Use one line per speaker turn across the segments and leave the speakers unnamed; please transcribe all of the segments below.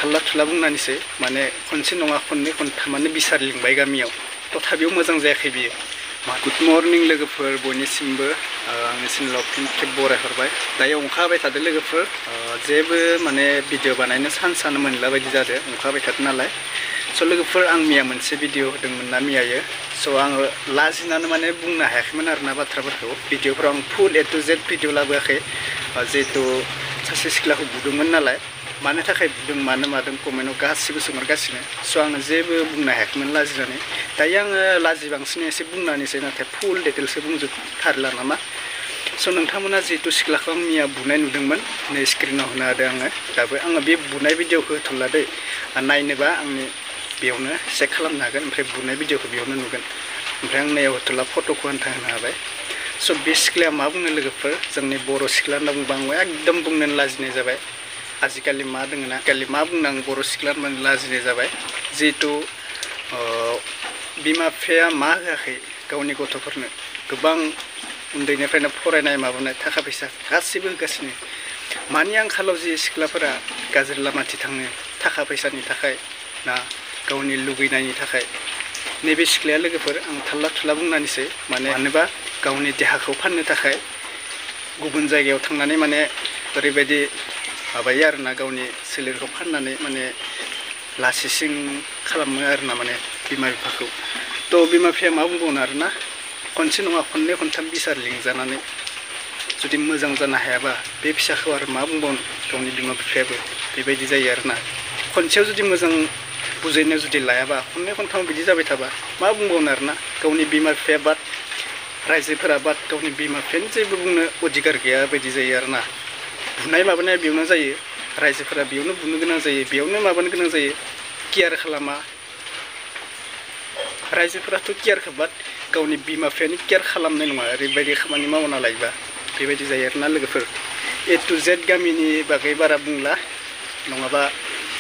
थाल्ला थुला बुंनानैसो माने खनसे नङा खननै खनथामानो बिसार लिंबाय गामियाव तथापिও मोजां जायाखै बियो। गुड मर्निं लोगोफोर बयनिसिमबो आंनि चेनेलाव फिन खेब बरायहरबाय। दायो अखा हाबाय थादों लोगोफोर, जेबो माने भिडिअ बानायनो चान्सआनो मोनला बायदि जादों अखा हाबाय थादों नालाय। स' लोगोफोर आं मैया मोनसे भिडिअ होदोंमोन ना मैयायो, स' आङो लाजिनानै माने बुंनो हायाखैमोन आरोना बाथ्राफोरखौ। भिडिअफोराव आं फुल ए टु जेड भिडिअ लाबोआखै, जिहेतु सासे सिख्लाखौ बुदोंमोन नालाय, मानो थाखाय बुदों मानो मादों कमेन्टआव गासिबो सोंहरगासिनो। स' आङो जेबो बुंनो हायाखैमोन लाजिनानै। दायो आङो लाजिबांसिन एसे बुंनानैसै, नाथाय फुल डिटेल्ससो बुंजोबथारला नामा। स' नोंथांमोना जिहेतु सिख्लाखौ आं मैया बुनाय नुदोंमोन, नै स्क्रिनाव होनो हादों आङो दाबो। आङो बे बुनाय भिडिअखौ होथ'ला दै, नायनोबा आंनि बेयावनो चेक खालामनो हागोन, ओमफ्राय बुनाय भिडिअखौ बेयावनो नुगोन। ओमफ्राय आं नायाव होथ'ला, फट'खौ आन्था होनो हाबाय। स' बे सिख्लाया मा बुंनो लोगोफोर, जोंनि बर' सिख्ला होनना बुंबा आं एकदम बुंनोनो लाजिनाय जाबाय। आजिखालि मा दोङो ना, आजिखालि मा बुंनो आं बर' सिख्ला होननानै लाजिनाय जाबाय। जिहेतु बिमा बिफाया मा होआखै गावनि गथ'फोरनो, गोबां उन्दैनिफ्रायनो फरायनाय माबानाय थाखा फैसा गासिबो होगासिनो। मानि आंखालाव जि सिख्लाफोरा गाज्रि लामाथिं थाङो थाखा फैसानि थाखाय ना गावनि लुगैनायनि थाखाय। नैबे सिख्लाया लोगोफोर आं थाल्ला थुला बुंनानैसो मानोबा गावनि देहाखौ फाननो थाखाय गुबुन जायगायाव थांनानै माने ओरैबायदि माबायो आरोना, गावनि सोलेरखौ फाननानै माने लासिसिं खालामो आरोना माने बिमा बिफाखौ। थ' बिमा बिफाया मा बुंबावनो आरोना, खनसे नङा खननै खनथाम बिसार लिंजानानै जुदि मोजां जानो हायाबा बे फिसाखौ आरो मा बुंबावनो गावनि बिमा बिफायाबो, बेबायदि जायो आरोना। खनसेयाव जुदि मोजां बुजायनो जुदि लायाबा खननै खनथाम बिदि जाबाय थाबा मा बुंबावनो आरोना, गावनि बिमा बिफाया बाद रायजोफोरा बाद गावनि बिमा बिफानि जेबो बुंनो अधिकार गैया बायदि जायो आरोना। बुनाय माबानाया बेयावनो जायो, रायजोफोरा बेयावनो बुनो गोनां जायो, बेयावनो माबानो गोनां जायो, केयार खालामा। रायजोफोराथ' केयारखौ बाद गावनि बिमा बिफानि केयार खालामनाय नङा, ओरैबायदि खामानि मावना लायोबा बेबायदि जायो आरोना लोगोफोर। ए टु जेड गामिनि बागै बारा बुंला, नङाबा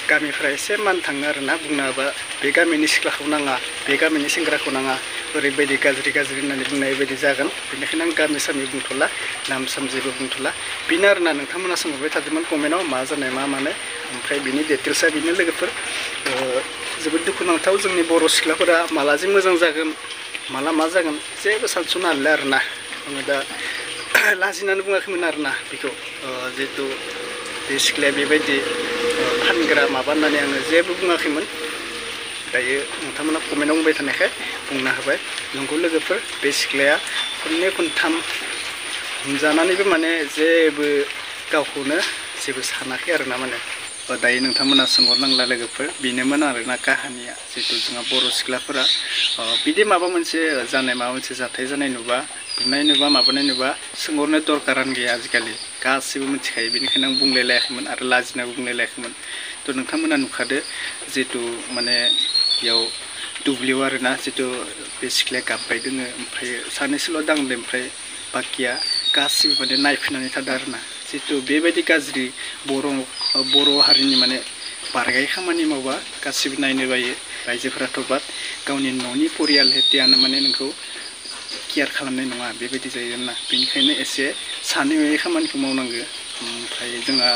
गामिफ्रा एसे मान थाङो आरोना। बुंनो हाबा बे गामिनि सिख्लाखौ नाङा, बे गामिनि सेंग्राखौ नाङा, ओरैबायदि गाज्रि गाज्रि होननानै बुंनाय बायदि जागोन। बेनिखायनो आं गामि सामि बुंथ'ला, नाम साम जेबो बुंथ'ला। बेनो आरोना, नोंथांमोना सोंहरबाय थादोंमोन कमेन्टआव मा जानाय मा मानो, ओमफ्राय बिनि डिटेल्सआ बेनो लोगोफोर। जोबोद दुखुनांथाव, जोंनि बर' सिख्लाफोरा माला जे मोजां जागोन माला मा जागोन जेबो सानस'नो हालिया आरोना। आङो दा लाजिनानै बुङाखैमोन आरोना बेखौ, जिहेतु बे सिख्लाया बेबायदि फानग्रा माबा होननानै आङो जेबो बुङाखैमोन। दायो नोंथांमोना कमेन्टआव बुंबाय थानायखाय बुंना होबाय। नंगौ लोगोफोर, बे सिख्लाया खननै खनथाम हमजानानैबो माने जेबो गावखौनो जेबो सानाखै आरोना माने। दायो नोंथांमोना सोंहरनांला लोगोफोर, बेनोमोन आरोना काहानिया। जिहेतु जोंहा बर' सिख्लाफोरा बिदि माबा मोनसे जानाय, माबा मोनसे जाथाय जानाय नुबा, बुनाय नुबा, माबानाय नुबा सोंहरनो दरकारानो गैया आजिखालि, गासिबो मिथिखायो। बेनिखायनो आं बुंलायलायाखैमोन आरो लाजिनाबो बुंलायलायाखैमोन। थ' नोंथांमोना नुखादो जिहेतु माने बेयाव दुब्लियाव आरोना, जिहेतु बे सिख्लाया गाबबाय दोङो, ओमफ्राय सानैसोल' दांदों, ओमफ्राय बाखिया गासिबो माने नायफिननानै थादों आरोना। जिहेतु बेबायदि गाज्रि बर' हारिनि माने बारगाय खामानि मावबा गासिबो नायनो बायो। रायजोफोराथ' बाद गावनि न'नि परियाल हेतियानो माने नोंखौ केयार खालामनाय नङा, बेबायदि जायो आरोना। बेनिखायनो एसे सानै हयै खामानिखौ मावनांगो। ओमफ्राय जोंहा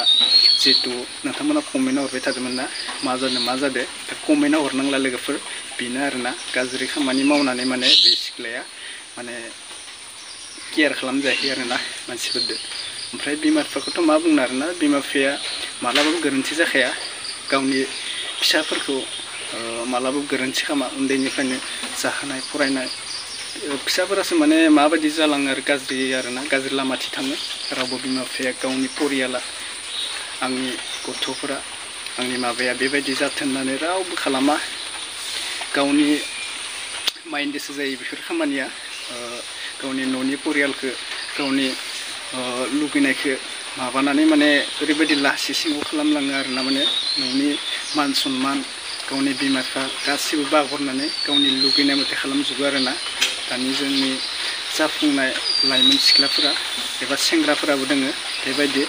जिहेतु नोंथांमोना कमेन्टआव हरबाय थादोंमोन ना मा जादों मा जादों, दा कमेन्टआव हरनांला लोगोफोर। बेनो आरोना, गाज्रि खामानि मावनानै माने बे सिख्लाया माने केयार खालामजायाखै आरोना मानसिफोरजों। ओमफ्राय बिमा बिफाखौथ' मा बुंनो आरोना, बिमा बिफाया मालाबाबो गोरोन्थि जाखाया, गावनि फिसाफोरखौ मालाबाबो गोरोन्थि खालामा। उन्दैनिफ्रायनो जाहोनाय फरायनाय फिसाफोरासो माने माबायदि जालाङो आरो गाज्रि आरोना, गाज्रि लामाथिं थाङो। रावबो बिमा बिफाया गावनि परियाला, आंनि गथ'फोरा आंनि माबाया बेबायदि जाथों होननानै रावबो खालामा। गावनि माइन्डजोंसो जायो बेफोर खामानिया। गावनि न'नि परियालखौ, गावनि लुगैनायखौ माबानानै माने ओरैबायदि लासि सिङाव खालामलाङो आरोना। माने न'नि मान सन्मान, गावनि बिमा बिफा गासिबो बावगारनानै गावनि लुगैनाय मथे खालामजोबो आरोना। दानि जोंनि जाफुंनाय लाइमोन सिख्लाफोरा एबा सेंग्राफोराबो दोङो बेबायदि।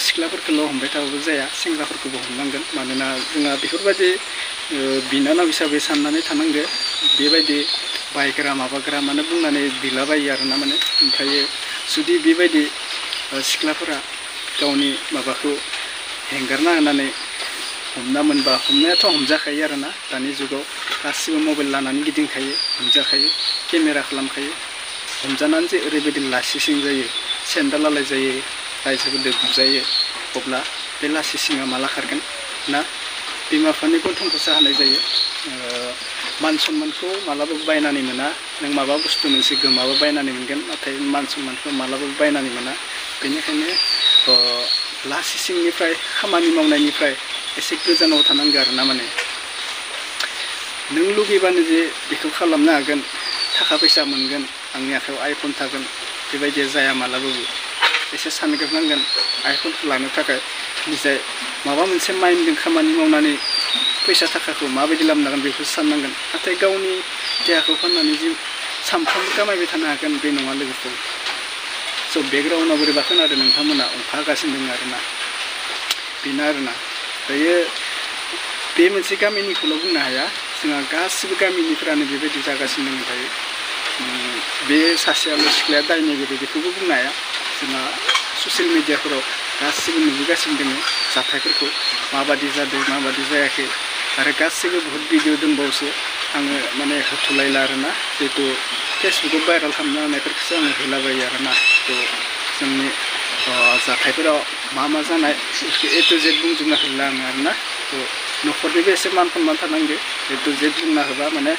सिख्लाफोरखौल' हमबाय थाबाबो जाया, सेंग्राफोरखौबो हमनांगोन। मानोना जोंहा बेफोरबायदि बिनानाव हिसाबै साननानै थानांगो। बेबायदि बायग्रा माबाग्रा माने बुंनानै बिलाबायो आरोना माने। ओमफ्राय जुदि बेबायदि सिख्लाफोरा गावनि माबाखौ हेंगारना होनानै हमना मोनबा हमनायाथ' हमजाखायो आरोना दानि जुगाव गासिबो मबाइल लानानै गिदिंखायो हमजाखायो केमेरा खालामखायो हमजानानै जे ओरैबायदि लासिसिं जायो सेन्देल आलाय जायो रायजोफोरजों बुजायो अब्ला बे लासिसिङा माला खारगोन ना बिमा बिफानि गन्थंखौसो हानाय जायो मान सन्मानखौ मालाबाबो बायनानै मोना नों माबा बुस्थु मोनसे गोमाबा बायनानै मोनगोन नाथाय मान सन्मानखौ मालाबाबो बायनानै मोना बेनिखायनो लासिसिंनिफ्राय खामानि मावनायनिफ्राय एसे गोजानाव थानांगौ आरोना माने नों लुगैबानो जे बेखौ खालामनो हागोन थाखा फैसा मोनगोन आंनि आखायाव आइफन थागोन बेबायदिया जाया मालाबाबो एसे सानग्रोनांगोन आइफनखौ लानो थाखाय निजाय माबा मोनसे माइन्डजों खामानि मावनानै फैसा थाखाखौ माबायदि लाबोनांगोन बेखौ साननांगोन नाथाय गावनि देहाखौ फाननानै जि सानफ्रोमबो कामायबाय थानो हागोन बे नङा लोगोफोर स' बेकग्राउन्डआव बोरैबा खोनादों नोंथांमोना अखा हागासिनो दङ आरोना बेनो आरोना दायो बे मोनसे गामिनिखौल' बुंनो हाया जोंहा गासिबो गामिनिफ्रानो बेबायदि जागासिनो दङ दायो बे सासेयाल' सिख्लाया दायनिगिरि बेखौबो बुंनो हाया जोंहा ससियेल मिडियाफोराव गासिबो नुबोगासिनो दङ जाथायफोरखौ माबादि जादों माबादि जायाखै आरो गासिबो बहुत भिडिअ दंबावोसो आङो माने होथ'लायला आरोना जिहेतु फेसबुकाव भाइरेल खालामना होनायफोरखौसो आङो होलाबायो आरोना थ' जोंनि जाथायफोराव मा मा जानाय ए टु जेड बुंजोबना होला आङो आरोना थ' न'खरनिबो एसे मान सन्मान थानांगौ ए टु जेड बुंना होबा माने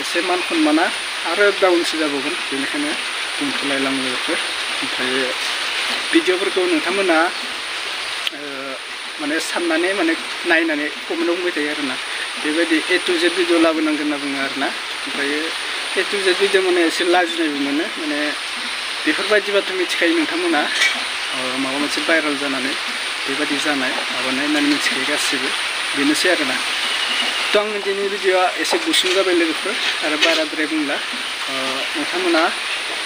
एसे मान सन्माना आरो डाउनसो जाबावगोन बेनिखायनो बुंथ'लायलां लोगोफोर ओमफ्राय भिडिअफोरखौ नोंथांमोना माने साननानै माने नायनानै कमेन्टआव बुंबाय थायो आरोना बेबायदि ए टु जेड भिडिअ लाबोनांगोन होनना बुङो आरोना ओमफ्राय ए टु जेड भिडिअ माने एसे लाजिनायबो मोनो माने बेफोरबायदिबाथ' मिथिखायो नोंथांमोना माबा मोनसे भाइरेल जानानै बेबायदि जानाय माबानाय होननानै मिथिखायो गासिबो बेनोसै आरोना थ' आंनि दिनैनि भिडिअआ एसे गुसुं जाबाय लोगोफोर आरो बाराद्राय बुंला नोंथांमोना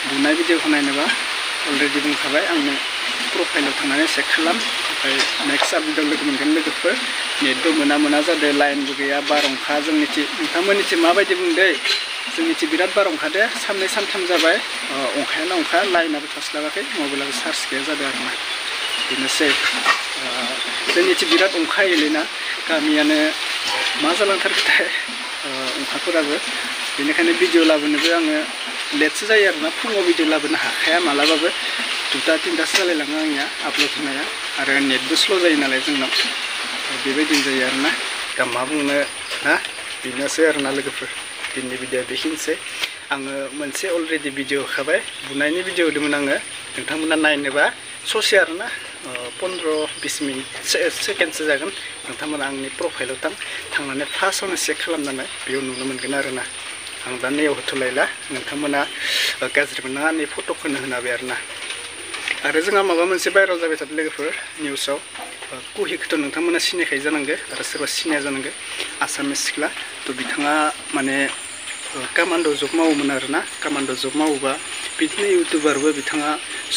बुनाय भिडिअखौ नायनोबा अलरेडि बुंखाबाय आंनो प्रफाइलाव थांनानै चेक खालाम ओमफ्राय नेक्स्ट आपडेटआव लोगो मोनगोन लोगोफोर नेटबो मोना जादों लाइनबो गैया बारहुंखा जोंनिथिं नोंथांमोननिथिं माबायदि बुंदों जोंनिथिं बिराद बारहुंखा दे साननै सानथाम जाबाय अंखायानो अंखा लाइनाबो थास्लाबाखै मबाइलाबो चार्ज गैया जादों आरोना बेनोसै जोंनिथिं बिराद अंखा हायोलैना गामियानो मा जालांथारखोथाय अंखाफोराबो बेनिखायनो भिडिअ लाबोनोबो आङो लेटसो जायो आरोना फुङाव भिडिअ लाबोनो हाखाया मालाबाबो 2टा 3टासो जालायलाङो आंनिया आपल'ड होनाया आरो नेटबो स्ल' जायो नालाय जोंनाव बेबायदिनो जायो आरोना दा मा बुंनो ना बेनोसै आरोना लोगोफोर दिनैनि भिडिअआ बेखिनिसै आङो मोनसे अलरेडि भिडिअ होखाबाय बुनायनि भिडिअ होदोंमोन आङो नोंथांमोना नायनोबा ससे आरोना 15-20 मिनिट सेकेन्डसो जागोन नोंथांमोना आंनि प्रफाइलाव थांनानै फार्स्टआवनो चेक खालामनानै बेयाव नुनो मोनगोन आरोना आं दा नैयाव होथ'लायला नोंथांमोना गाज्रि मोननाङा नै फट'खौनो होनाबाय आरोना आरो जोंहा माबा मोनसे भाइरेल जाबाय थादों लोगोफोर निउसाव कुहिखौथ' नोंथांमोना सिनायखायो जानांगौ आरो सोरबा सिनाया जानांगौ आसामिस सिख्ला थ' बिथाङा माने कामान्ड' जब मावोमोन आरोना कामान्ड' जब मावोबा बिदिनो इउटुबारबो बिथाङा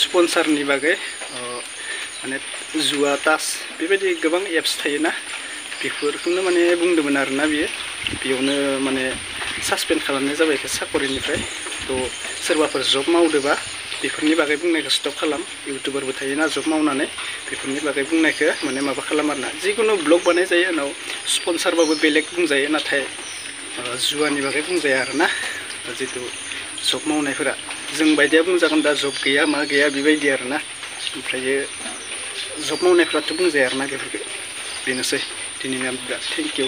स्पन्सारनि बागै माने जुवा टाच बेबायदि गोबां एप्स थायोना बेफोरखौनो माने बुंदोंमोन आरोना बियो बेयावनो माने सासपेन्ड खालामनाय जाबाय साकरिनिफ्राय थ' सोरबाफोर जब मावदोंबा बेफोरनि बागै बुंनायखौ स्टप खालाम इउटुबारबो थायोना जब मावनानै बेफोरनि बागै बुंनायखौ माने माबा खालाम आरोना जिखुनु ब्लग बानाय जायो उनाव स्पन्सारबाबो बेलेग बुंजायो नाथाय जुवानि बागै बुंजाया आरोना जितु जब मावनायफोरा जों बायदिया बुंजागोन दा जब गैया मा गैया बेबायदि आरोना ओमफ्रायो जब मावनायफ्राथ' बुंजाया आरोना बेफोरखौ बेनोसै दिनैनि आपडेटआ थेंक इउ